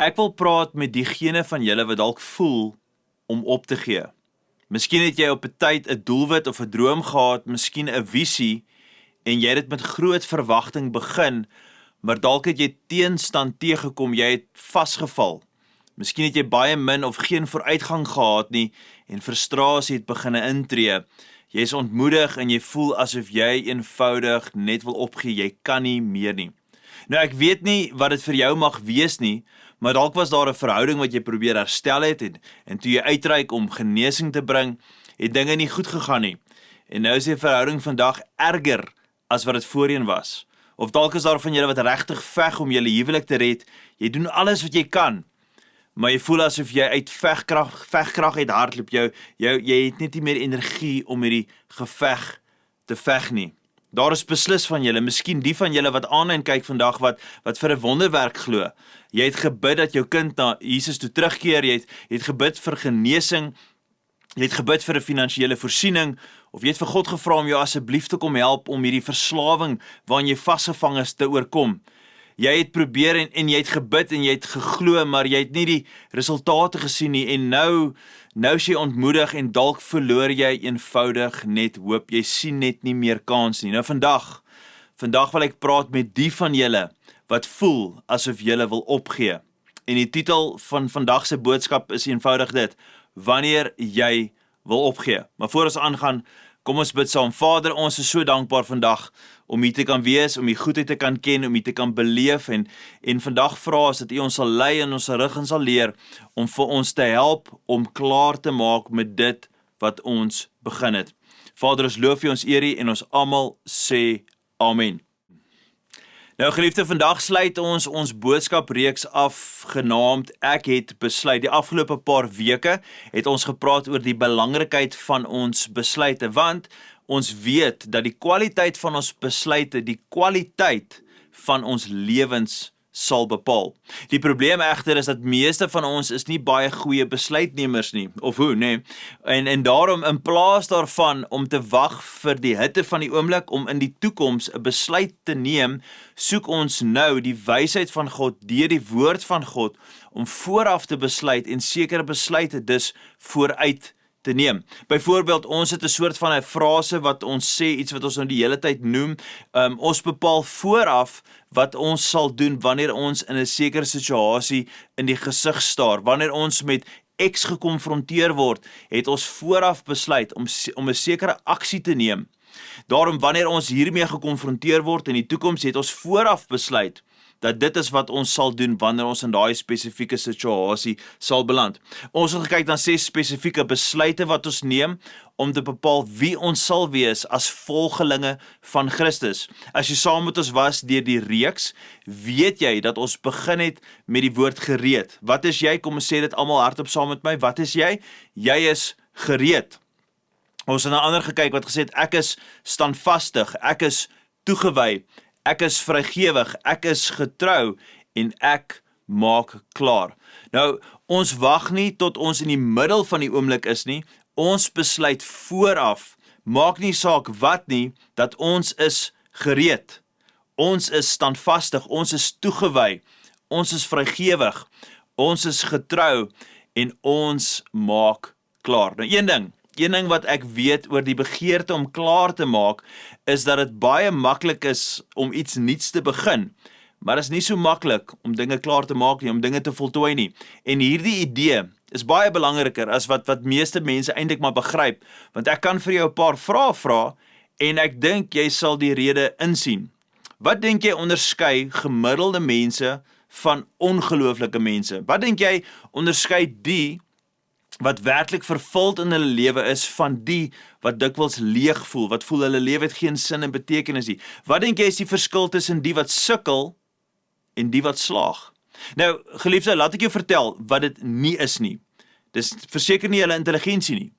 Ek wil praat met diegene van julle wat dalk voel om op te gee. Miskien het jy op 'n tyd 'n doelwit of 'n droom gehad, miskien 'n visie, en jy het dit met groot verwagting begin, maar dalk het jy teenstand teëgekom, jy het vasgeval. Miskien het jy baie min of geen vooruitgang gehad nie, en frustrasie het begin intree. Jy is ontmoedig en jy voel asof jy eenvoudig net wil opgee, jy kan nie meer nie. Nou ek weet nie wat dit vir jou mag wees nie, maar dalk was daar 'n verhouding wat jy probeer herstel het, en toe jy uitreik om genesing te bring, het dinge nie goed gegaan nie. En nou is die verhouding vandag erger as wat dit voorheen was. Of dalk is daar van julle wat regtig veg om julle huwelik te red, jy doen alles wat jy kan, maar jy voel asof jy uit vegkrag uit hardloop, jy het net nie meer energie om hierdie geveg te veg nie. Daar is beslis van julle, miskien die van julle wat aanlyn kyk vandag, wat vir 'n wonderwerk glo. Jy het gebid dat jou kind na Jesus toe terugkeer, jy het gebid vir genesing, jy het gebid vir 'n finansiële voorsiening, of jy het vir God gevra om jou asseblief te kom help om hierdie verslawing waarin jy vasgevang is te oorkom. Jy het probeer en jy het gebid en jy het geglo, maar jy het nie die resultate gesien nie, en nou is jy ontmoedig en dalk verloor jy eenvoudig net hoop. Jy sien net nie meer kans nie. Nou vandag wil ek praat met die van julle wat voel asof julle wil opgee. En die titel van vandag se boodskap is eenvoudig dit: wanneer jy wil opgee. Maar voor ons aangaan, kom ons bid saam. Vader, ons is so dankbaar vandag om U te kan wees, om U goedheid te kan ken, om U te kan beleef, en vandag vra ons dat U ons sal lei en ons rig en sal leer om vir ons te help om klaar te maak met dit wat ons begin het. Vader, ons loof U, ons eer U, en ons almal sê amen. Nou geliefde, vandag sluit ons boodskapreeks af genaamd Ek het besluit. Die afgelope paar weke het ons gepraat oor die belangrikheid van ons besluite, want ons weet dat die kwaliteit van ons besluite, die kwaliteit van ons lewens sal bepaal. Die probleem egter is dat meeste van ons is nie baie goeie besluitnemers nie, of hoe, nee. En daarom, in plaas daarvan om te wag vir die hitte van die oomblik om in die toekoms 'n besluit te neem, soek ons nou die wysheid van God deur die woord van God om vooraf te besluit en sekere besluite dus vooruit te neem. Byvoorbeeld, ons het 'n soort van 'n frase wat ons sê, iets wat ons nou die hele tyd noem, ons bepaal vooraf wat ons sal doen wanneer ons in 'n sekere situasie in die gesig staar. Wanneer ons met X gekonfronteer word, het ons vooraf besluit om 'n sekere aksie te neem. Daarom, wanneer ons hiermee gekonfronteer word in die toekoms, het ons vooraf besluit dat dit is wat ons sal doen wanneer ons in daai spesifieke situasie sal beland. Ons het gekyk na 6 spesifieke besluite wat ons neem om te bepaal wie ons sal wees as volgelinge van Christus. As jy saam met ons was deur die reeks, weet jy dat ons begin het met die woord gereed. Wat is jy? Kom ons sê dit almal hardop saam met my. Wat is jy? Jy is gereed. Ons het na ander gekyk wat gesê het, ek is standvastig, ek is toegewy, ek is vrygewig, ek is getrou, en ek maak klaar. Nou, ons wag nie tot ons in die middel van die oomblik is nie, ons besluit vooraf, maak nie saak wat nie, dat ons is gereed, ons is standvastig, ons is toegewy, ons is vrygewig, ons is getrou, en ons maak klaar. Nou, een ding wat ek weet oor die begeerte om klaar te maak, is dat dit baie maklik is om iets nuuts te begin, maar dit is nie so maklik om dinge klaar te maak nie, om dinge te voltooi nie. En hierdie idee is baie belangriker as wat meeste mense eintlik maar begryp, want ek kan vir jou 'n paar vrae vra, en ek dink jy sal die rede insien. Wat dink jy onderskei gemiddelde mense van ongelooflike mense? Wat dink jy onderskei die wat werklik vervuld in hulle lewe is van die wat dikwels leeg voel, wat voel hulle lewe het geen sin en betekenis nie? Wat dink jy is die verskil tussen die wat sukkel en die wat slaag? Nou, geliefde, laat ek jou vertel wat dit nie is nie. Dis verseker nie hulle intelligensie nie.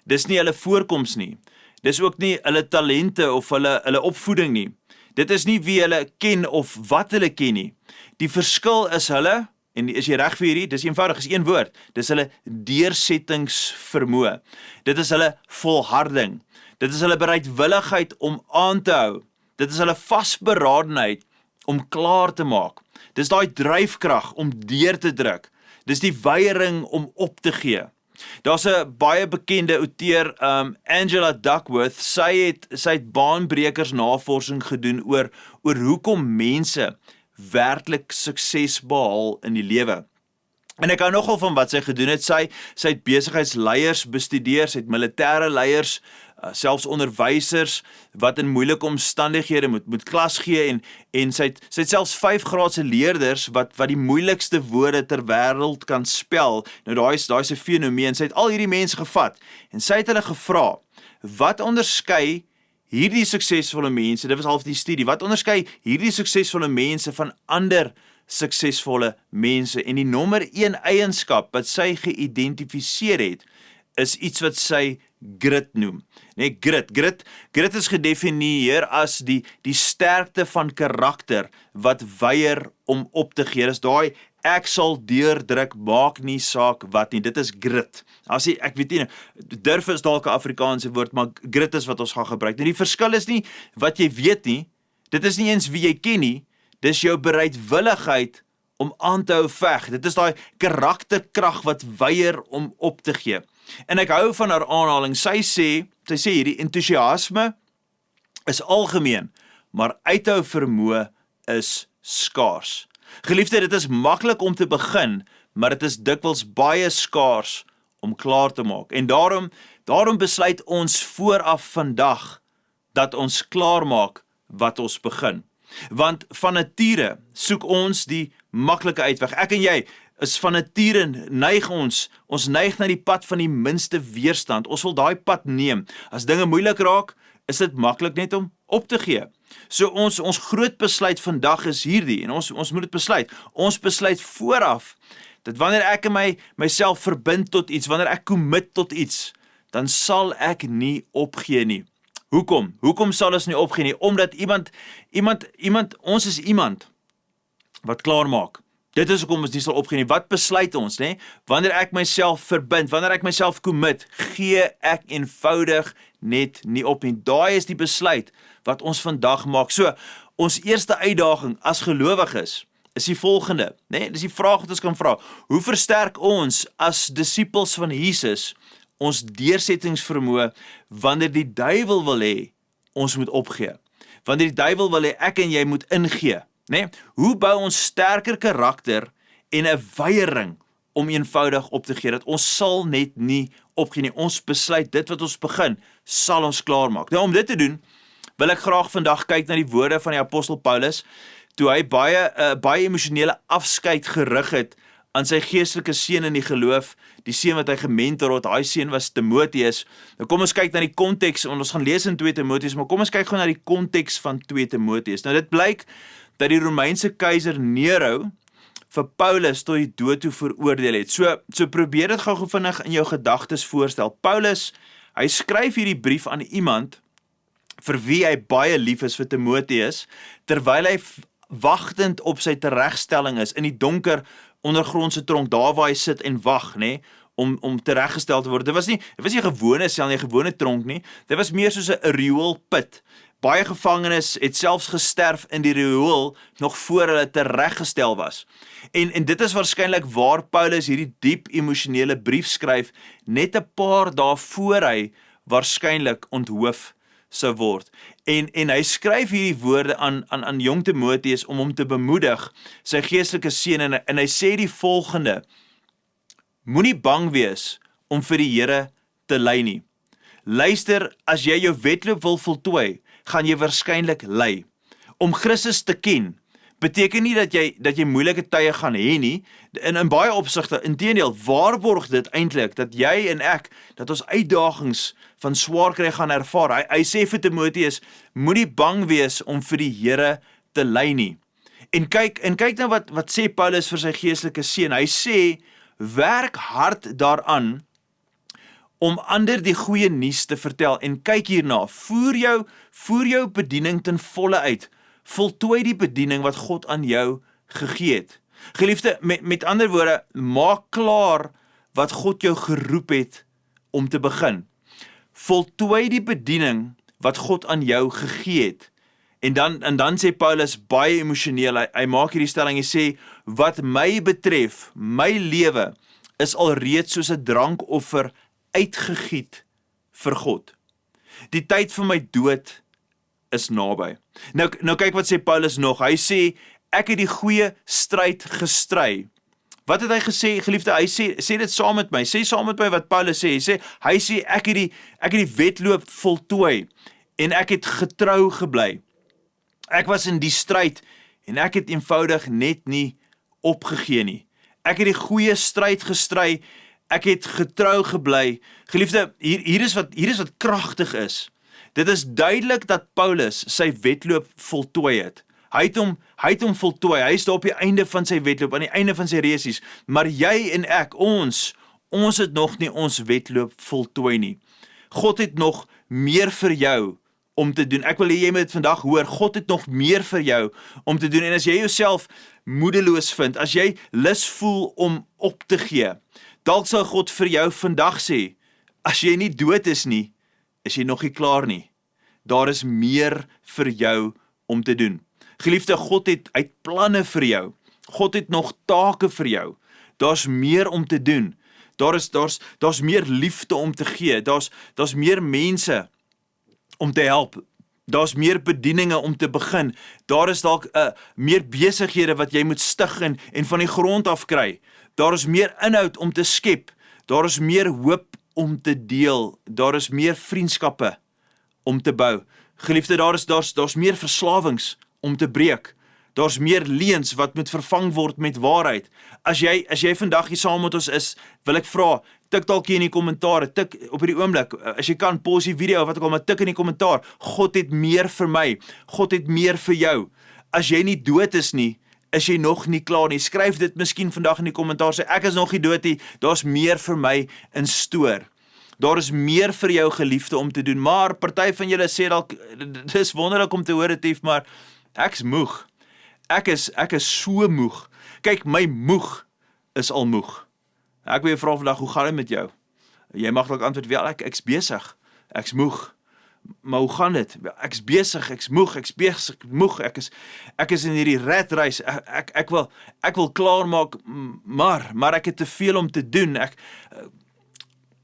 Dis nie hulle voorkoms nie. Dis ook nie hulle talente of hulle opvoeding nie. Dit is nie wie hulle ken of wat hulle ken nie. Die verskil is hulle, en is jy reg vir hierdie? Dis eenvoudig, is een woord. Dis hulle deursettingsvermoë. Dit is hulle volharding. Dit is hulle bereidwilligheid om aan te hou. Dit is hulle vasberadenheid om klaar te maak. Dis daai dryfkrag om deur te druk. Dis die weiering om op te gee. Daar's 'n baie bekende outeur, Angela Duckworth. Sy het baanbrekers navorsing gedoen oor hoekom mense werklik sukses behaal in die lewe. En ek hou nogal van wat sy gedoen het. Sy het besigheidsleiers bestudeer, sy het militêre leiers, selfs onderwysers wat in moeilike omstandighede moet klas gee en sy het selfs 5-graadse leerders wat die moeilikste woorde ter wêreld kan spel. Nou daai is 'n fenomeen. Sy het al hierdie mense gevat en sy het hulle gevra, wat onderskei hierdie suksesvolle mense, dit was half die studie, wat onderskei hierdie suksesvolle mense van ander suksesvolle mense? En die nommer 1 eienskap wat sy geïdentifiseer het, is iets wat sy grit noem. Nee, grit is gedefinieer as die sterkte van karakter wat weier om op te gee. Dis daai ek sal deurdruk, maak nie saak wat nie. Dit is grit. As jy, ek weet nie, durf is dalk 'n Afrikaanse woord, maar grit is wat ons gaan gebruik. Nou die verskil is nie wat jy weet nie, dit is nie eens wie jy ken nie, dis jou bereidwilligheid om aan te hou veg. Dit is daai karakterkrag wat weier om op te gee. En ek hou van haar aanhaling. Sy sê hierdie entoesiasme is algemeen, maar uithou vermoë is skaars. Geliefde, dit is maklik om te begin, maar dit is dikwels baie skaars om klaar te maak. En daarom besluit ons vooraf vandag dat ons klaar maak wat ons begin. Want van nature soek ons die maklike uitweg. Ek en jy is van nature neig ons neig na die pad van die minste weerstand. Ons wil daai pad neem. As dinge moeilik raak, is dit maklik net om op te gee. So ons groot besluit vandag is hierdie, en ons moet dit besluit. Ons besluit vooraf, dat wanneer ek myself verbind tot iets, wanneer ek commit tot iets, dan sal ek nie opgee nie. Hoekom? Hoekom sal ons nie opgee nie? Omdat ons is iemand wat klaar maak. Dit is hoekom ons nie sal opgee nie. Wat besluit ons, né? Wanneer ek myself verbind, wanneer ek myself commit, gee ek eenvoudig net nie op nie. Daai is die besluit wat ons vandag maak. So, ons eerste uitdaging as gelowiges is die volgende, né? Dis die vraag wat ons kan vra. Hoe versterk ons as disippels van Jesus ons deursettingsvermoë wanneer die duiwel wil hê ons moet opgee? Wanneer die duiwel wil hê ek en jy moet ingee, né? Hoe bou ons sterker karakter en 'n weiering om eenvoudig op te gee, dat ons sal net nie opgee nie. Ons besluit, dit wat ons begin, sal ons klaarmaak. Nou om dit te doen, wil ek graag vandag kyk na die woorde van die apostel Paulus, toe hy baie emosionele afskeid gerig het aan sy geestelike seun in die geloof, die seun wat hy gementor het, daai seun was Timoteus. Nou kom ons kyk na die konteks, en ons gaan lees in 2 Timoteus, maar kom ons kyk gou na die konteks van 2 Timoteus. Nou dit blyk dat die Romeinse keiser Nero vir Paulus tot die dood toe veroordeel het. So probeer dit gou vinnig in jou gedagtes voorstel. Paulus, hy skryf hierdie brief aan iemand vir wie hy baie lief is, vir Timoteus, terwyl hy wagtend op sy teregstelling is in die donker ondergrondse tronk, daar waar hy sit en wag, nê, om tereggestel te word. Dit was nie 'n gewone sel nie, 'n gewone tronk nie. Dit was meer soos 'n rioolput. Baie gevangenes het selfs gesterf in die riool nog voor hulle tereggestel was. En dit is waarskynlik waar Paulus hierdie diep emosionele brief skryf, net 'n paar dae voor hy waarskynlik onthoof sou word. En hy skryf hierdie woorde aan jong Timoteus om hom te bemoedig, sy geestelike seun, en hy sê die volgende: Moenie bang wees om vir die Here te ly nie. Luister, as jy jou wedloop wil voltooi, gaan jy waarskynlik ly. Om Christus te ken beteken nie dat jy moeilike tye gaan hê nie. In baie opsigte, inteendeel, waarborg dit eintlik dat jy en ek, dat ons uitdagings van swaar kry gaan ervaar. Hy sê vir Timoteus, moenie bang wees om vir die Here te ly nie. En kyk nou wat sê Paulus vir sy geestelike seun. Hy sê, werk hard daaraan om ander die goeie nuus te vertel, en kyk hierna, voer jou bediening ten volle uit, voltooi die bediening wat God aan jou gegee het. Geliefde, met ander woorde, maak klaar wat God jou geroep het om te begin. Voltooi die bediening wat God aan jou gegee het, En dan sê Paulus baie emosioneel, hy maak hierdie stelling, hy sê, wat my betref, my lewe is alreeds soos 'n drankoffer uitgegiet vir God. Die tyd vir my dood is naby. Nou kyk wat sê Paulus nog, hy sê, ek het die goeie stryd gestry. Wat het hy gesê, geliefde? Hy sê dit saam met my, sê saam met my wat Paulus sê, hy sê, ek het die wedloop voltooi, en ek het getrou gebly. Ek was in die stryd, en ek het eenvoudig net nie opgegee nie. Ek het die goeie stryd gestry, ek het getrou gebly. Geliefde, hier is wat kragtig is. Dit is duidelik dat Paulus sy wedloop voltooi het. Hy het hom voltooi, hy is daar op die einde van sy wedloop, aan die einde van sy resies, maar jy en ek, ons het nog nie ons wedloop voltooi nie. God het nog meer vir jou om te doen. Ek wil hê jy moet dit vandag hoor, God het nog meer vir jou om te doen, en as jy jouself moedeloos vind, as jy lus voel om op te gee, dalk sal God vir jou vandag sê, as jy nie dood is nie, is jy nog nie klaar nie. Daar is meer vir jou om te doen. Geliefde, God het planne vir jou. God het nog take vir jou. Daar's meer om te doen. Daar's meer liefde om te gee. Daar's meer mense om te help. Daar's meer bedieninge om te begin. Daar is dalk meer besighede wat jy moet stig en van die grond af kry. Daar is meer inhoud om te skep. Daar is meer hoop om te deel. Daar is meer vriendskappe om te bou. Geliefde, daar's meer verslawings om te breek. Daar's meer leuns wat moet vervang word met waarheid. As jy vandag hier saam met ons is, wil ek vra, tik dalk hier in die kommentare, tik op hierdie oomblik, as jy kan, pause die video, wat ek al, maar tik in die kommentaar, God het meer vir my, God het meer vir jou. As jy nie dood is nie, is jy nog nie klaar nie. Skryf dit miskien vandag in die kommentaar, sê ek is nog nie dood nie, daar's meer vir my in stoor. Daar is meer vir jou geliefde om te doen, maar party van julle sê dalk, dis wonderlik om te hoor dit, maar ek's moeg. Ek is so moeg. Kyk, my moeg is al moeg. Ek wil jou vra vandag, hoe gaan dit met jou? Jy mag dalk antwoord, wel, ek's besig. Ek's moeg. Maar hoe gaan dit? Ek's besig, ek's moeg, ek's besig, moeg. Ek is in hierdie redreis. Ek wil klaar maak, maar ek het te veel om te doen.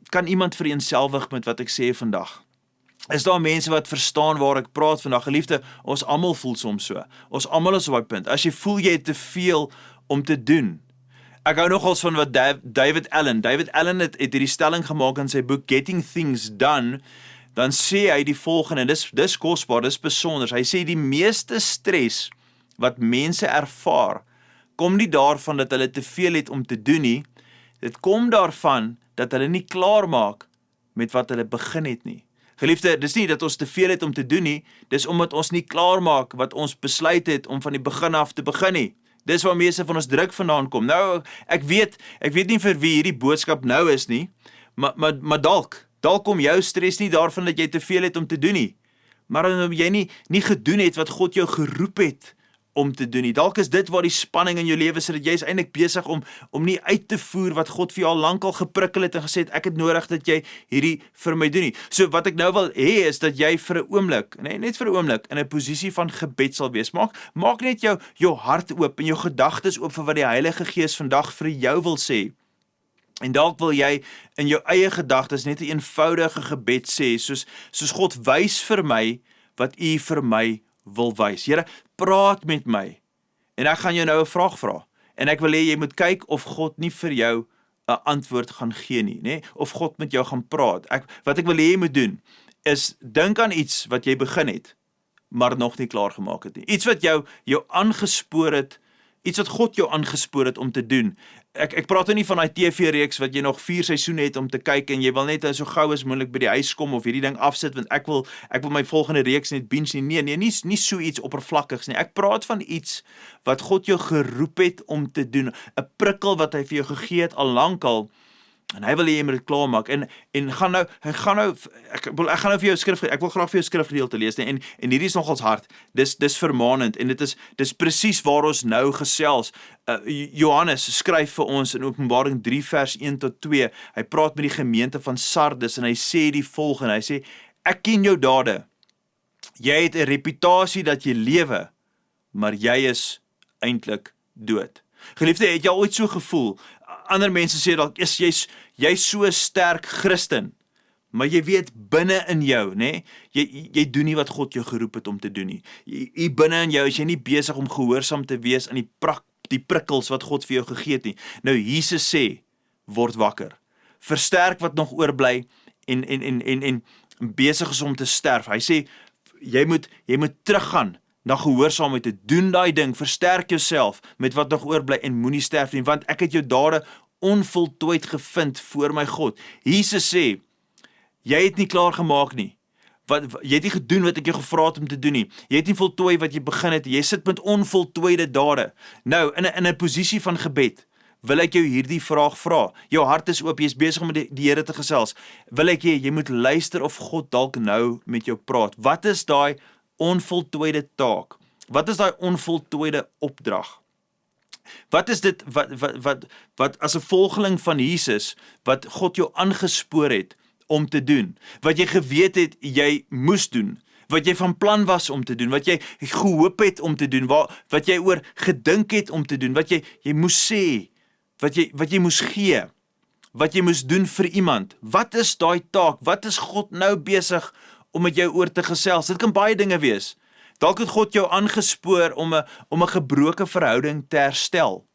Kan iemand vereenselwig met wat ek sê vandag? Is daar mense wat verstaan waar ek praat vandag? Geliefde, ons almal voel soms so. Ons almal is op daai punt. As jy voel jy het te veel om te doen. Ek hou nogals van wat David Allen het hierdie stelling gemaak in sy boek Getting Things Done. Dan sê hy die volgende, en dis kosbaar, dis besonder. Hy sê die meeste stres wat mense ervaar, kom nie daarvan dat hulle te veel het om te doen nie. Dit kom daarvan dat hulle nie klaar maak met wat hulle begin het nie. Geliefde, dis nie dat ons te veel het om te doen nie, dis omdat ons nie klaar maak wat ons besluit het om van die begin af te begin nie. Dis waar meeste van ons druk vandaan kom. Nou, ek weet nie vir wie hierdie boodskap nou is nie, maar dalk kom jou stres nie daarvan dat jy te veel het om te doen nie, maar omdat jy nie gedoen het wat God jou geroep het om te doen nie. Dalk is dit waar die spanning in jou lewe sit, dat jy is eintlik besig om nie uit te voer wat God vir jou al lankal geprikkel het en gesê het, ek het nodig dat jy hierdie vir my doen nie. So wat ek nou wil hê is dat jy vir 'n oomblik, net vir 'n oomblik, in 'n posisie van gebed sal wees. Maak net jou hart oop en jou gedagtes oop vir wat die Heilige Gees vandag vir jou wil sê. En dalk wil jy in jou eie gedagtes net 'n eenvoudige gebed sê, soos God wys vir my wat U vir my wil wys. Here, praat met my. En ek gaan jou nou 'n vraag vra. En ek wil hê jy moet kyk of God nie vir jou 'n antwoord gaan gee nie, of God met jou gaan praat. Wat ek wil hê jy moet doen, is dink aan iets wat jy begin het, maar nog nie klaar gemaak het nie. Iets wat jou aangespoor het, iets wat God jou aangespoor het om te doen. Ek praat nie van daai TV-reeks wat jy nog 4 seisoene het om te kyk en jy wil net so gou as moontlik by die huis kom of hierdie ding afsit want ek wil my volgende reeks net binge nie. Nee, nie so iets oppervlakkigs nie. Ek praat van iets wat God jou geroep het om te doen, 'n prikkel wat hy vir jou gegee het al lankal. En hy wil hê jy moet dit klaarmaak. En ek gaan nou vir jou ek wil graag vir jou skrifgedeelte lees, en hierdie is nogals hard. Dis vermaanend en dis presies waar ons nou gesels. Johannes skryf vir ons in Openbaring 3 vers 1 tot 2. Hy praat met die gemeente van Sardes en hy sê die volgende. Hy sê, ek ken jou dade. Jy het 'n reputasie dat jy lewe, maar jy is eintlik dood. Geliefde, het jy al ooit so gevoel? Ander mense sê dalk, jy's so 'n sterk Christen, maar jy weet binne in jou, nê, jy doen nie wat God jou geroep het om te doen nie. Hier binne in jou is jy nie besig om gehoorsaam te wees aan die prikkels wat God vir jou gegee het nie. Nou Jesus sê, word wakker. Versterk wat nog oorbly en besig is om te sterf. Hy sê jy moet teruggaan na gehoorsaamheid te doen daai ding, versterk jouself met wat nog oorbly en moenie sterf nie, want ek het jou dade onvoltooid gevind voor my God. Jesus sê, jy het nie klaar gemaak nie. Jy het nie gedoen wat ek jou gevra het om te doen nie. Jy het nie voltooi wat jy begin het. Jy sit met onvoltooide dade. Nou, in 'n posisie van gebed, wil ek jou hierdie vraag vra. Jou hart is oop, jy is besig om met die Here te gesels. Wil ek jy moet luister of God dalk nou met jou praat. Wat is daai onvoltooide taak? Wat is daai onvoltooide opdrag? Wat is dit wat as 'n volgeling van Jesus, wat God jou aangespoor het om te doen, wat jy geweet het jy moes doen, wat jy van plan was om te doen, wat jy gehoop het om te doen, wat jy oor gedink het om te doen, wat jy moes sê, wat jy moes gee, wat jy moes doen vir iemand. Wat is daai taak? Wat is God nou besig om met jou oor te gesels? Dit kan baie dinge wees. Dalk het God jou aangespoor om 'n gebroke verhouding te herstel.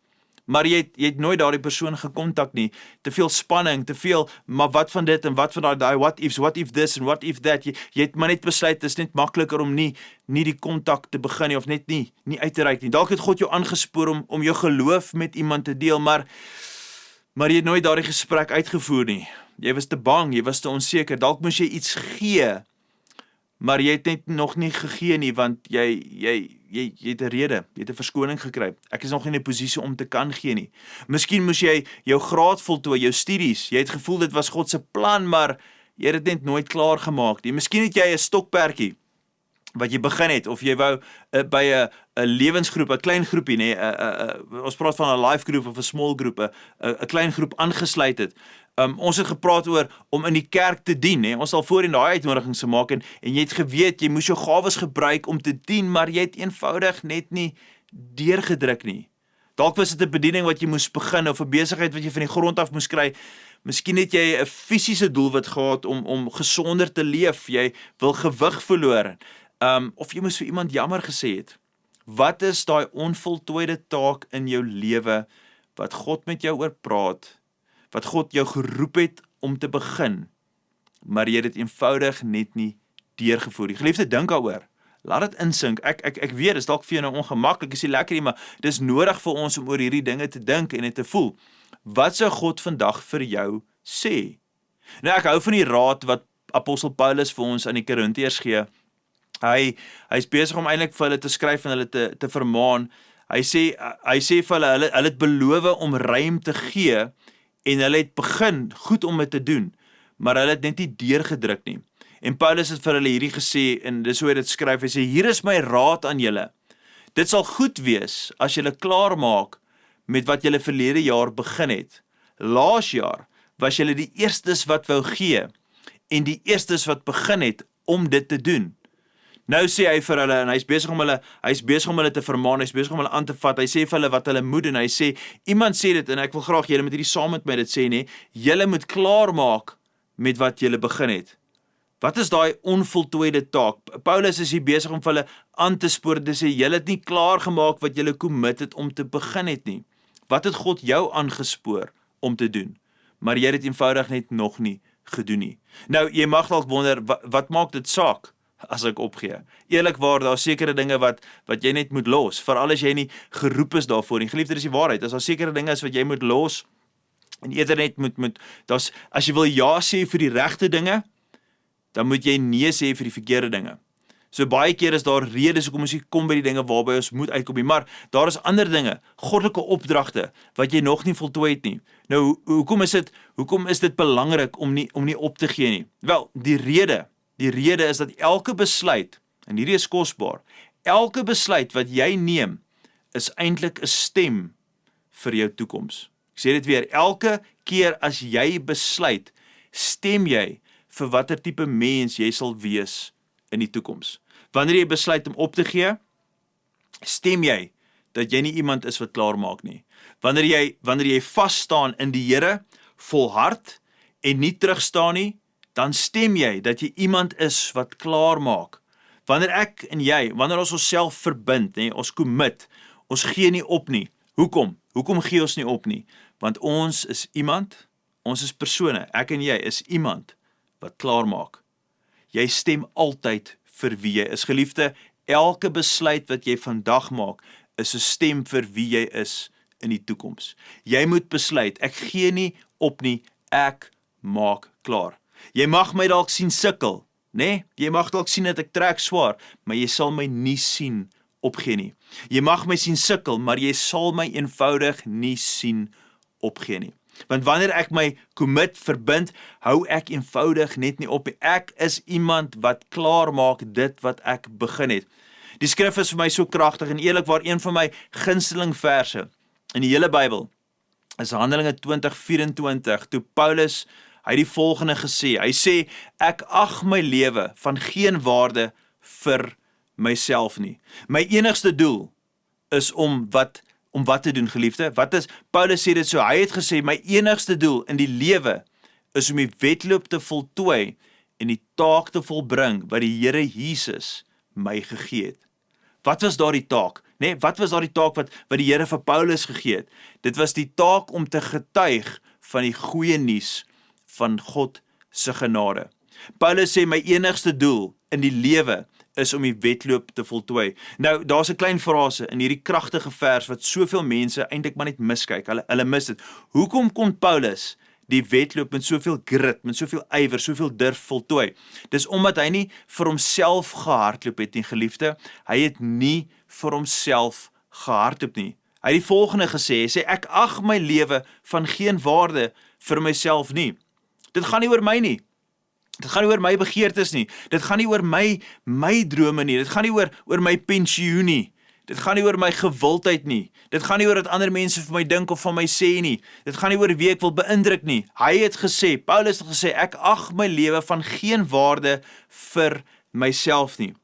Maar jy het nooit daardie persoon gekontak nie. Te veel spanning, te veel, maar wat van dit en wat van daai what if this en what if that. Jy het maar net besluit, dit is net makliker om nie die kontak te begin nie, of net nie uit te reik nie. Dalk het God jou aangespoor om jou geloof met iemand te deel, maar jy het nooit daardie gesprek uitgevoer nie. Jy was te bang, jy was te onseker. Dalk moes jy iets gee, maar jy het net nog nie gegee nie, want jy het 'n rede, jy het 'n verskoning gekry. Ek is nog nie in 'n posisie om te kan gee nie. Miskien moes jy jou graad voltooi, jou studies. Jy het gevoel dit was God se plan, maar jy het dit net nooit klaar gemaak nie. Miskien het jy 'n stokperdjie wat jy begin het, of jy wou by 'n lewensgroep, 'n klein groepie, nê, ons praat van 'n life group of 'n small groep, 'n klein groep aangesluit het. Ons het gepraat oor om in die kerk te dien, hè. Ons sal voorheen daai uitnodigings gemaak en jy het geweet jy moes jou gawes gebruik om te dien, maar jy het eenvoudig net nie deurgedruk nie. Dalk was dit 'n bediening wat jy moes begin, of 'n besigheid wat jy van die grond af moes kry. Miskien het jy 'n fisiese doelwit gehad om gesonder te leef. Jy wil gewig verloor. Of jy moes vir iemand jammer gesê het. Wat is daai onvoltooide taak in jou lewe wat God met jou oor praat, wat God jou geroep het om te begin, maar jy het dit eenvoudig net nie deurgevoer nie? Geliefde, dink daaroor. Laat dit insink. Ek weet, dis dalk vir jou nou ongemaklik, is nie lekker nie, maar dis nodig vir ons om oor hierdie dinge te dink en dit te voel. Wat sou God vandag vir jou sê? Nou, ek hou van die raad wat apostel Paulus vir ons aan die Korintiërs gee. Hy is besig om eintlik vir hulle te skryf en hulle te vermaan. Hy sê vir hulle het beloof om ruim te gee, en hulle het begin goed om dit te doen, maar hulle het net nie deurgedruk nie. En Paulus het vir hulle hierdie gesê, en dis hoe hy dit skryf, hy sê, hier is my raad aan julle. Dit sal goed wees as julle klaar maak met wat julle verlede jaar begin het. Laas jaar was julle die eerstes wat wou gee, en die eerstes wat begin het om dit te doen. Nou sê hy vir hulle, en hy is besig om hulle te vermaan, hy is besig om hulle aan te vat, hy sê vir hulle wat hulle moet doen, hy sê, iemand sê dit, en ek wil graag julle met hierdie saam met my dit sê, nee, julle moet klaar maak met wat julle begin het. Wat is daai onvoltooide taak? Paulus is hier besig om vir hulle aan te spoor, te sê, julle het nie klaar gemaak wat julle commit het om te begin het nie. Wat het God jou aangespoor om te doen? Maar jy het dit eenvoudig net nog nie gedoen nie. Nou, jy mag dalk wonder, wat maak dit saak as ek opgee? Eerlikwaar, daar is sekere dinge wat jy net moet los, veral as jy nie geroep is daarvoor nie. Geliefde, dis die waarheid, as daar sekere dinge is wat jy moet los, en eerder net as jy wil ja sê vir die regte dinge, dan moet jy nee sê vir die verkeerde dinge. So baie keer is daar redes hoekom ons nie kom by die dinge waarby ons moet uitkom nie, maar daar is ander dinge, goddelike opdragte, wat jy nog nie voltooi het nie. Nou, hoekom is dit belangrik om nie op te gee nie? Wel, die rede is dat elke besluit, en hierdie is kosbaar, elke besluit wat jy neem, is eintlik 'n stem vir jou toekoms. Ek sê dit weer, elke keer as jy besluit, stem jy vir watter tipe mens jy sal wees in die toekoms. Wanneer jy besluit om op te gee, stem jy dat jy nie iemand is wat klaar maak nie. Wanneer jy vas staan in die Here, volhard en nie terugstaan nie, dan stem jy dat jy iemand is wat klaar maak. Wanneer ek en jy, wanneer ons onsself verbind, ons commit, ons gee nie op nie. Hoekom? Hoekom gee ons nie op nie? Want ons is iemand, ons is persone, ek en jy is iemand wat klaar maak. Jy stem altyd vir wie jy is. Geliefde, elke besluit wat jy vandag maak, is 'n stem vir wie jy is in die toekoms. Jy moet besluit, ek gee nie op nie, ek maak klaar. Jy mag my dalk sien sukkel, né? Jy mag dalk sien dat ek trek swaar, maar jy sal my nie sien opgee nie. Jy mag my sien sukkel, maar jy sal my eenvoudig nie sien opgee nie. Want wanneer ek my commit, verbind, hou ek eenvoudig net nie op nie. Ek is iemand wat klaar maak dit wat ek begin het. Die skrif is vir my so kragtig en eerlikwaar een van my gunsteling verse in die hele Bybel is Handelinge 20:24, toe Paulus, hy die volgende gesê, hy sê, ek ag my lewe van geen waarde vir myself nie. My enigste doel is om wat te doen, geliefde? Paulus sê dit so, hy het gesê, my enigste doel in die lewe is om die wedloop te voltooi en die taak te volbring wat die Here Jesus my gegee het. Wat was daardie taak? Wat was daardie taak wat die Here vir Paulus gegee het? Dit was die taak om te getuig van die goeie nuus van God se genade. Paulus sê, my enigste doel in die lewe is om die wedloop te voltooi. Nou, daar's 'n klein frase in hierdie kragtige vers wat soveel mense eintlik maar net miskyk. Hulle mis dit. Hoekom kon Paulus die wedloop met soveel grit, met soveel ywer, soveel durf voltooi? Dis omdat hy nie vir homself gehardloop het nie, geliefde. Hy het nie vir homself gehardloop nie. Hy het die volgende gesê, hy sê, ek ag my lewe van geen waarde vir myself nie. Dit gaan nie oor my nie. Dit gaan nie oor my begeertes nie. Dit gaan nie oor my drome nie. Dit gaan nie oor my pensioen nie. Dit gaan nie oor my gewildheid nie. Dit gaan nie oor wat ander mense vir my dink of van my sê nie. Dit gaan nie oor wie ek wil beïndruk nie. Hy het gesê, Paulus het gesê, ek ag my lewe van geen waarde vir myself nie.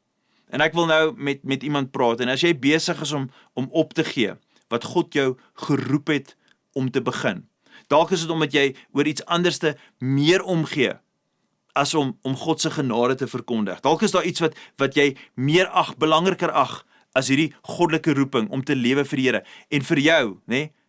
En ek wil nou met iemand praat, en as jy besig is om op te gee, wat God jou geroep het om te begin. Dalk is dit omdat jy oor iets anderste meer omgee, as om God se genade te verkondig. Dalk is daar iets wat jy meer ag, belangriker ag, as hierdie goddelike roeping om te lewe vir die Here. En vir jou,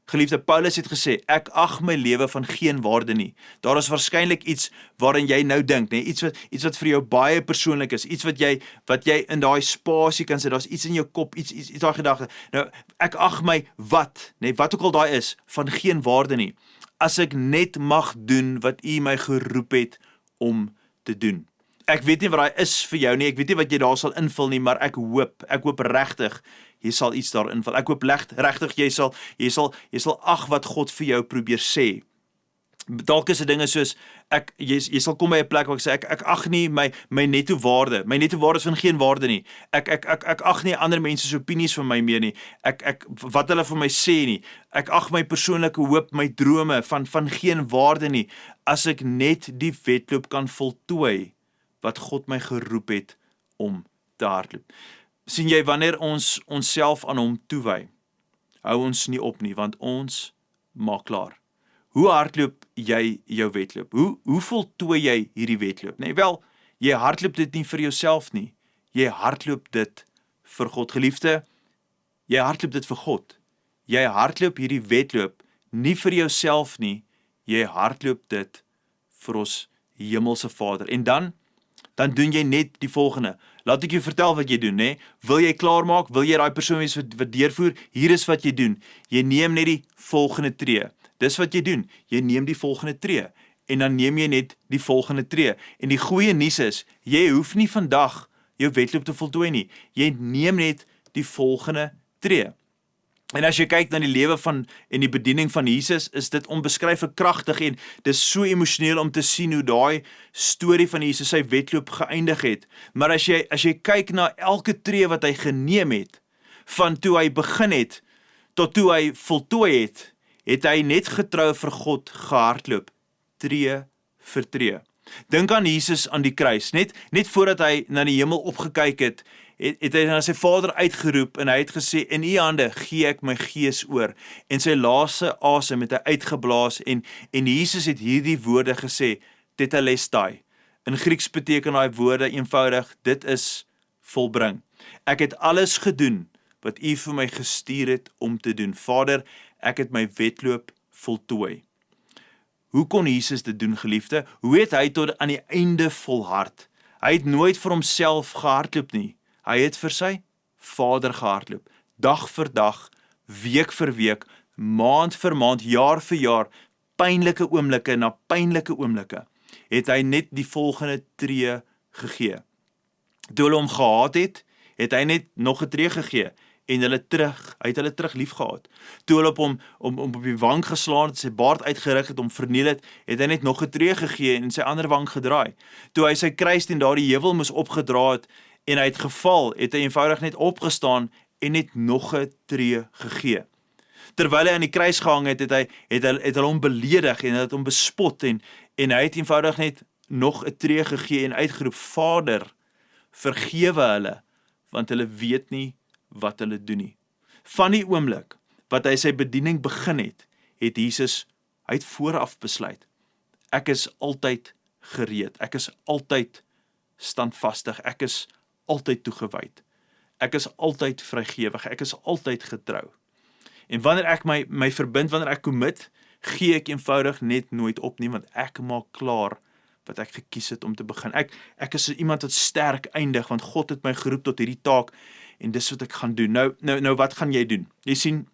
geliefde, Paulus het gesê, ek ag my lewe van geen waarde nie. Daar is waarskynlik iets waarin jy nou dink, iets wat vir jou baie persoonlik is, iets wat jy in daai spasie kan sê, daar's iets in jou kop, iets daai gedagte. Nou, ek ag my wat ook al daai is, van geen waarde nie, as ek net mag doen wat U my geroep het om te doen. Ek weet nie wat daai is vir jou nie, ek weet nie wat jy daar sal invul nie, maar ek hoop regtig, jy sal iets daar invul. Ek hoop regtig, jy sal ag wat God vir jou probeer sê. Dalk is dit dinge soos, jy sal kom by 'n plek waar ek sê, ek ag nie my netto waarde is van geen waarde nie. Ek ag nie ander mense se opinies van my meer nie. Wat hulle van my sê nie. Ek ag my persoonlike hoop, my drome van geen waarde nie, as ek net die wedloop kan voltooi wat God my geroep het om te hardloop. Sien jy, wanneer ons onsself aan hom toewy, hou ons nie op nie, want ons maak klaar. Hoe hardloop jy jou wedloop? Hoe voltooi jy hierdie wedloop? Wel, jy hardloop dit nie vir jouself nie. Jy hardloop dit vir God. Geliefde, jy hardloop dit vir God. Jy hardloop hierdie wedloop nie vir jouself nie. Jy hardloop dit vir ons hemelse Vader. En dan doen jy net die volgende. Laat ek jou vertel wat jy doen, Wil jy klaarmaak? Wil jy daai persoon wees wat deurvoer? Hier is wat jy doen. Jy neem net die volgende tree. Dis wat jy doen. Jy neem die volgende tree. En dan neem jy net die volgende tree. En die goeie nuus is, jy hoef nie vandag jou wedloop te voltooi nie. Jy neem net die volgende tree. En as jy kyk na die lewe en die bediening van Jesus, is dit onbeskryflik kragtig en dis so emosioneel om te sien hoe daai storie van Jesus sy wedloop geëindig het. Maar as jy kyk na elke tree wat hy geneem het, van toe hy begin het, tot toe hy voltooi het, het hy net getrou vir God gehardloop, tree vir tree. Dink aan Jesus aan die kruis, net voordat hy na die hemel opgekyk het het hy na sy vader uitgeroep en hy het gesê, in u hande gee ek my gees oor. En sy laaste asem het hy uitgeblaas en Jesus het hierdie woorde gesê, tetelestai. In Grieks beteken daai woorde eenvoudig, dit is volbring. Ek het alles gedoen wat u vir my gestuur het om te doen. Vader, ek het my wedloop voltooi. Hoe kon Jesus dit doen, geliefde? Hoe het hy tot aan die einde volhard? Hy het nooit vir homself gehardloop nie. Hy het vir sy Vader gehardloop. Dag vir dag, week vir week, maand vir maand, jaar vir jaar, pynlike oomblikke na pynlike oomblikke, het hy net die volgende tree gegee. Toe hulle hom gehaat het, het hy net nog 'n tree gegee en hy het hulle terug lief gehad. Toe hulle op die wang geslaan het, sy baard uitgerig het, hom verniel het hy net nog 'n tree gegee en sy ander wang gedraai. Toe hy sy kruis teen daardie heuwel moes opgedra het en hy het geval, het hy eenvoudig net opgestaan en net nog 'n tree gegee. Terwyl hy aan die kruis gehang het, het hulle hom beledig en het hom bespot en hy het eenvoudig net nog 'n tree gegee en uitgeroep, Vader, vergewe hulle, want hulle weet nie wat hulle doen nie. Van die oomblik wat hy sy bediening begin het Jesus, hy het vooraf besluit, ek is altyd gereed, ek is altyd standvastig, ek is altyd toegewyd, ek is altyd vrygewig, ek is altyd getrou. En wanneer ek my verbind, wanneer ek commit, gee ek eenvoudig net nooit op nie, want ek maak klaar wat ek gekies het om te begin. Ek is iemand wat sterk eindig, want God het my geroep tot hierdie taak, en dis wat ek gaan doen. Nou wat gaan jy doen? Jy sien,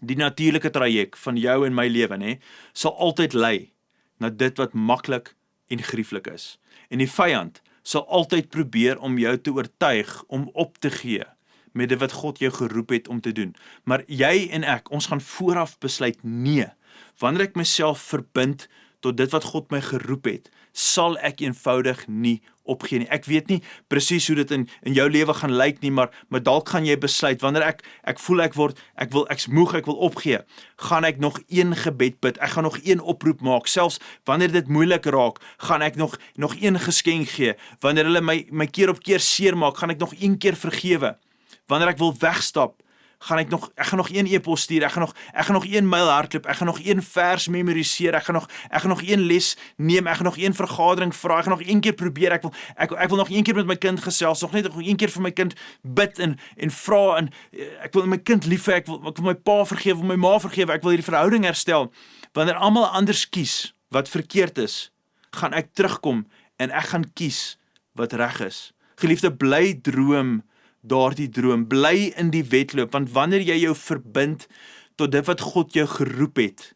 die natuurlike traject van jou en my lewe, sal altyd lei na dit wat maklik en grieflik is. En die vyand sal altyd probeer om jou te oortuig, om op te gee, met dit wat God jou geroep het om te doen. Maar jy en ek, ons gaan vooraf besluit, nee, wanneer ek myself verbind tot dit wat God my geroep het, sal ek eenvoudig nie opgee nie. Ek weet nie presies hoe dit in jou lewe gaan lyk nie, maar dalk gaan jy besluit, wanneer ek voel ek's moeg, ek wil opgee, gaan ek nog een gebed bid, ek gaan nog een oproep maak, selfs wanneer dit moeilik raak, gaan ek nog een geskenk gee, wanneer hulle my keer op keer seer maak, gaan ek nog een keer vergewe, wanneer ek wil wegstap, ek gaan nog een e-pos stuur, ek gaan nog een mail hardloop, ek gaan nog een vers memoriseer, ek gaan nog een les neem, ek gaan nog een vergadering vra, ek gaan nog een keer probeer, ek wil nog een keer met my kind gesels, nog een keer vir my kind bid en vra, en ek wil my kind lief hê, ek wil my pa vergewe, wil my ma vergewe, ek wil hierdie verhouding herstel. Wanneer almal anders kies wat verkeerd is, gaan ek terugkom en ek gaan kies wat reg is. Geliefde, bly droom daardie droom, bly in die wedloop, want wanneer jy jou verbind tot dit wat God jou geroep het,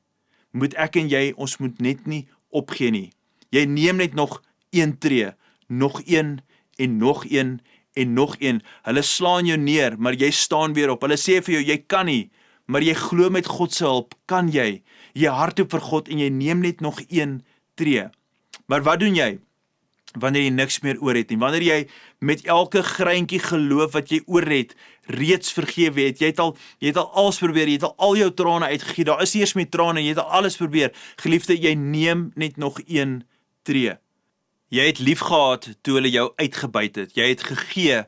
moet ek en jy, ons moet net nie opgee nie. Jy neem net nog een tree, nog een en nog een en nog een. Hulle slaan jou neer, maar jy staan weer op. Hulle sê vir jou, jy kan nie, maar jy glo met God se hulp, kan jy. Jy hardloop vir God en jy neem net nog een tree. Maar wat doen jy wanneer jy niks meer oor het nie? Wanneer jy met elke greintjie geloof wat jy oor het, reeds vergewe het, jy het al alles probeer, jy het al jou trane uitgegee, daar is nie eers meer trane, jy het al alles probeer. Geliefde, jy neem net nog een tree. Jy het lief gehad toe hulle jou uitgebuit het, jy het gegee,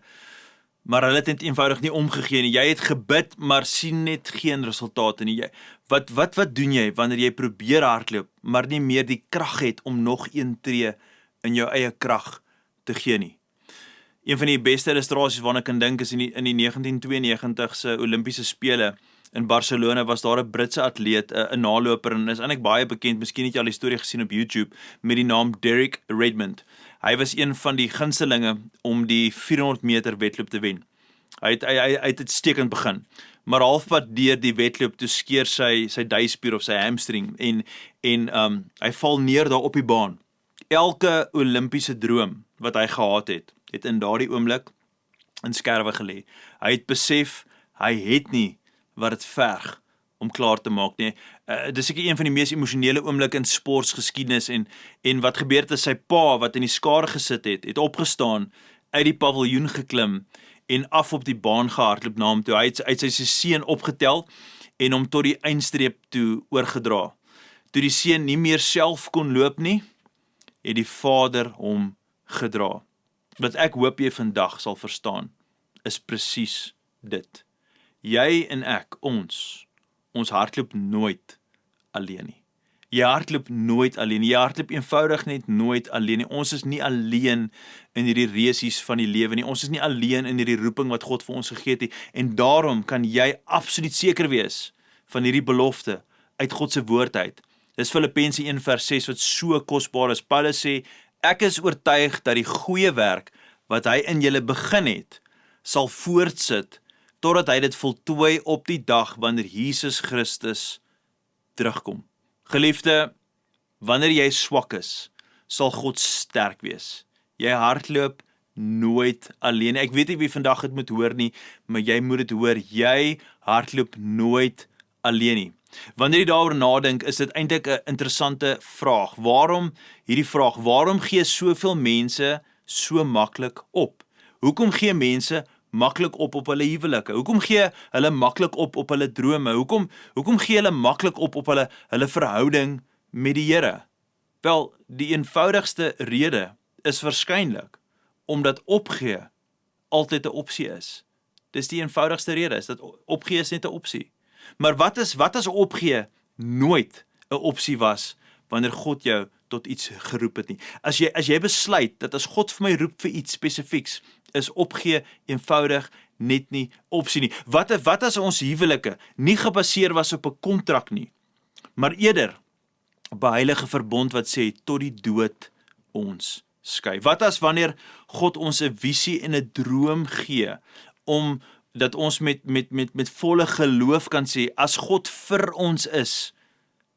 maar hulle het net eenvoudig nie omgegee nie. Jy het gebid, maar sien net geen resultate nie. Wat doen jy wanneer jy probeer hardloop, maar nie meer die krag het om nog een tree in jou eie krag te gee nie? Een van die beste illustrasies waarna ek kan dink is in die 1992 se Olimpiese spele in Barcelona was daar 'n Britse atleet, 'n naloper, en is eintlik baie bekend, miskien het jy al die storie gesien op YouTube, met die naam Derek Redmond. Hy was een van die gunstelinge om die 400 meter wedloop te wen. Hy het uitstekend begin, maar halfpad deur die wedloop toe skeer sy duispier of sy hamstring en hy val neer daar op die baan. Elke Olimpiese droom wat hy gehad het in daardie oomblik in skerwe gelê. Hy het besef, hy het nie wat dit verg om klaar te maak nie. Dis seker een van die mees emosionele oomblikke in sportsgeskiedenis, en wat gebeur het is sy pa, wat in die skare gesit het opgestaan, uit die paviljoen geklim, en af op die baan gehardloop na hom toe. Hy het sy seun opgetel, en hom tot die eindstreep toe oorgedra. Toe die seun nie meer self kon loop nie, het die vader hom gedra. Wat ek hoop jy vandag sal verstaan, is presies dit. Jy en ek, ons hardloop nooit alleen nie. Jy hardloop nooit alleen nie. Jy hardloop eenvoudig net nooit alleen nie. Ons is nie alleen in hierdie resies van die lewe nie. Ons is nie alleen in hierdie roeping wat God vir ons gegee het nie. En daarom kan jy absoluut seker wees van hierdie belofte uit God se woord uit. Dis Filippense 1:6 wat so kosbaar is. Paulus sê, ek is oortuig dat die goeie werk wat hy in julle begin het, sal voortsit totdat hy dit voltooi op die dag wanneer Jesus Christus terugkom. Geliefde, wanneer jy swak is, sal God sterk wees. Jy hardloop nooit alleen. Ek weet nie wie vandag dit moet hoor nie, maar jy moet dit hoor. Jy hardloop nooit alleen nie. Wanneer jy daaroor nadink, is dit eintlik 'n interessante vraag. Waarom gee soveel mense so maklik op? Hoekom gee mense maklik op hulle huwelike? Hoekom gee hulle maklik op hulle drome? Hoekom gee hulle maklik op hulle verhouding met die Here? Wel, die eenvoudigste rede is waarskynlik omdat opgee altyd 'n opsie is. Dis die eenvoudigste rede, is dat opgee is net 'n opsie. Maar wat as opgee nooit 'n opsie was wanneer God jou tot iets geroep het nie? As jy besluit dat as God vir my roep vir iets spesifieks, is opgee eenvoudig net nie opsie nie. Wat as ons huwelike nie gebaseer was op 'n kontrak nie, maar eerder op 'n heilige verbond wat sê tot die dood ons skei? Wat as wanneer God ons 'n visie en 'n droom gee om dat ons met volle geloof kan sê, as God vir ons is,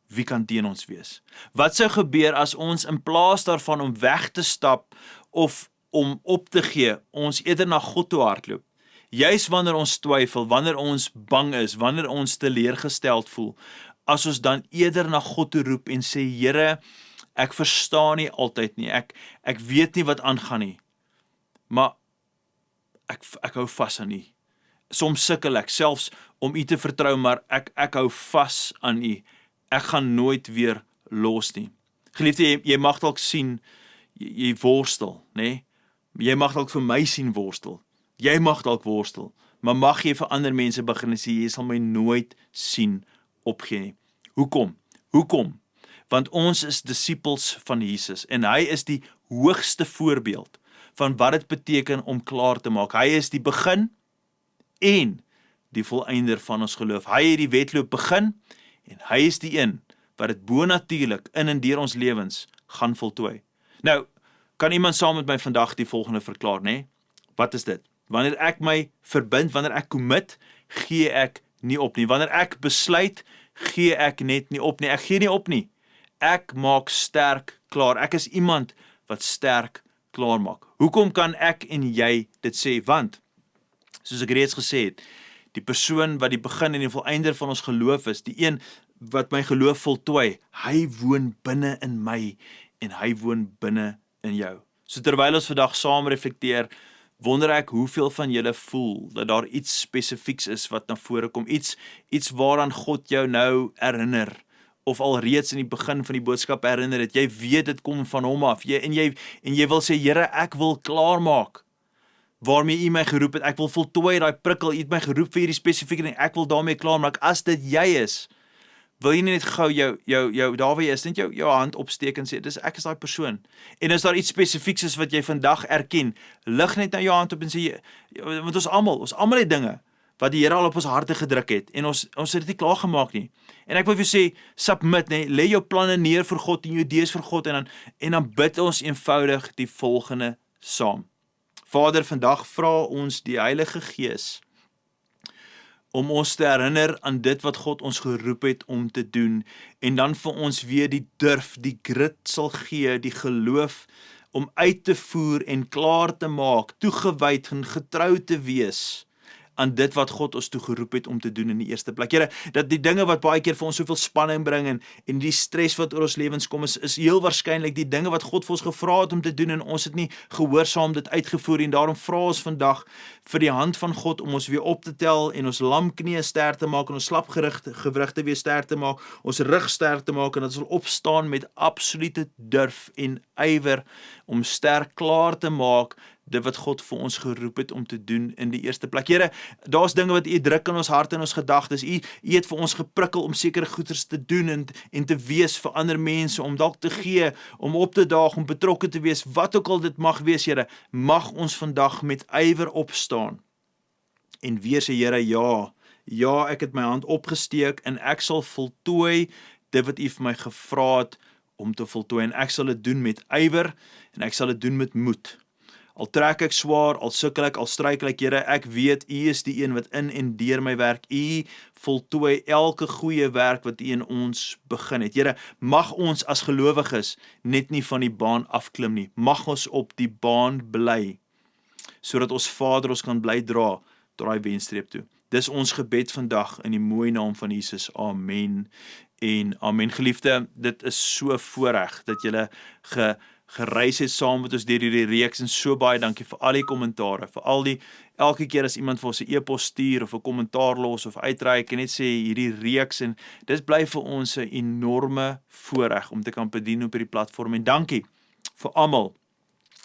wie kan teen ons wees? Wat sou gebeur as ons in plaas daarvan om weg te stap of om op te gee, ons eerder na God toe hardloop? Juis wanneer ons twyfel, wanneer ons bang is, wanneer ons teleurgesteld voel, as ons dan eerder na God toe roep en sê, Here, ek verstaan nie altyd nie, ek weet nie wat aangaan nie, maar ek hou vas aan U. Soms sukkel ek selfs om U te vertrou, maar ek hou vas aan U. Ek gaan nooit weer los nie. Geliefde, jy mag dalk sien, jy worstel, né? Jy mag dalk vir my sien worstel. Jy mag dalk worstel, maar mag jy vir ander mense begin sê, jy sal my nooit sien opgee nie. Hoekom? Want ons is disippels van Jesus en hy is die hoogste voorbeeld van wat dit beteken om klaar te maak. Hy is die begin en die volëinder van ons geloof. Hy het die wedloop begin en hy is die een wat dit bonatuurlik in en deur ons lewens gaan voltooi. Nou, kan iemand saam met my vandag die volgende verklaar, né? Wat is dit? Wanneer ek my verbind, wanneer ek commit, gee ek nie op nie. Wanneer ek besluit, gee ek net nie op nie. Ek gee nie op nie. Ek maak sterk klaar. Ek is iemand wat sterk klaar maak. Hoekom kan ek en jy dit sê? Want, soos ek reeds gesê het, die persoon wat die begin en die volëinder van ons geloof is, die een wat my geloof voltooi, hy woon binne in my en hy woon binne in jou. So terwyl ons vandag saam reflekteer, wonder ek hoeveel van julle voel dat daar iets spesifieks is wat na vore kom, iets waaraan God jou nou herinner, of al reeds in die begin van die boodskap herinner het. Jy weet dit kom van hom af, en jy wil sê, Here, ek wil klaarmaak waarmee U my geroep het, ek wil voltooi daai prikkel, U het my geroep vir hierdie spesifieke ding, ek wil daarmee klaarmaak. As dit jy is, wil jy nie net gou jou daar waar jy is, net jou hand opsteek en sê, ek is daai persoon. En as daar iets spesifieks is wat jy vandag erken, lig net nou jou hand op en sê, want ons almal het dinge wat die Here al op ons harte gedruk het, en ons het dit nie klaar gemaak nie. En ek wil vir jou sê, submit, lê jou planne neer vir God en jou idees vir God, en dan bid ons eenvoudig die volgende saam. Vader, vandag vra ons die Heilige Gees om ons te herinner aan dit wat God ons geroep het om te doen, en dan vir ons weer die durf, die grit sal gee, die geloof om uit te voer en klaar te maak, toegewyd en getrou te wees aan dit wat God ons toegeroep het om te doen in die eerste plek. Here, dat die dinge wat baie keer vir ons soveel spanning bring en die stres wat oor ons lewens kom, is heel waarskynlik die dinge wat God vir ons gevra het om te doen, en ons het nie gehoorsaam dit uitgevoer, en daarom vra ons vandag vir die hand van God om ons weer op te tel en ons lamknieë sterk te maak en ons slapgewrigte weer sterk te maak, ons rug sterk te maak, en dat ons sal opstaan met absolute durf en ywer om sterk klaar te maak dit wat God vir ons geroep het om te doen in die eerste plek. Here, daar's dinge wat U druk in ons harte en ons gedagtes. U het vir ons geprikkel om sekere goeders te doen en te wees vir ander mense, om dalk te gee, om op te daag, om betrokke te wees, wat ook al dit mag wees, Here, mag ons vandag met ywer opstaan en weer sê, Here, ja, ek het my hand opgesteek en ek sal voltooi dit wat U vir my gevra het om te voltooi, en ek sal dit doen met ywer en ek sal dit doen met moed. Al trek ek swaar, al sukkel ek, al struikel ek, Here, ek weet U is die een wat in en deur my werk. U voltooi elke goeie werk wat U in ons begin het. Here, mag ons as gelowiges net nie van die baan afklim nie. Mag ons op die baan bly, sodat ons Vader ons kan bly dra tot daai wenstreep toe. Dis ons gebed vandag in die mooi naam van Jesus. Amen en amen. Geliefde, dit is so voorreg dat julle gereis het saam met ons deur hierdie reeks, en so baie dankie vir al die kommentare, vir al die, elke keer as iemand vir ons 'n e-pos stuur of 'n kommentaar los of uitreik en net sê hierdie reeks, en dis bly vir ons 'n enorme voorreg om te kan bedien op hierdie platform, en dankie vir almal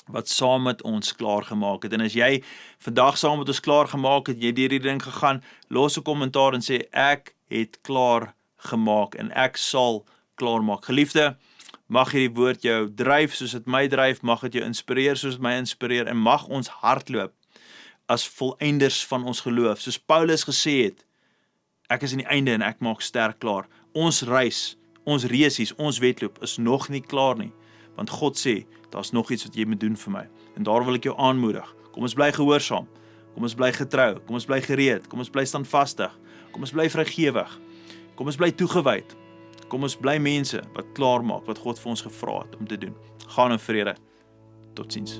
wat saam met ons klaar gemaak het. En as jy vandag saam met ons klaar gemaak het, jy deur hierdie ding gegaan, los 'n kommentaar en sê ek het klaar gemaak en ek sal klaar maak. Geliefde, mag hierdie woord jou dryf soos dit my dryf, mag dit jou inspireer soos dit my inspireer, en mag ons hardloop as volëinders van ons geloof, soos Paulus gesê het, ek is aan die einde en ek maak sterk klaar. Ons reis, ons resies, ons wedloop is nog nie klaar nie, want God sê, daar's nog iets wat jy moet doen vir my, en daar wil ek jou aanmoedig. Kom ons bly gehoorsaam, kom ons bly getrou, kom ons bly gereed, kom ons bly standvastig, kom ons bly vrygewig, kom ons bly toegewyd, kom ons bly mense wat klaar maak wat God vir ons gevra het om te doen. Gaan in vrede. Totsiens.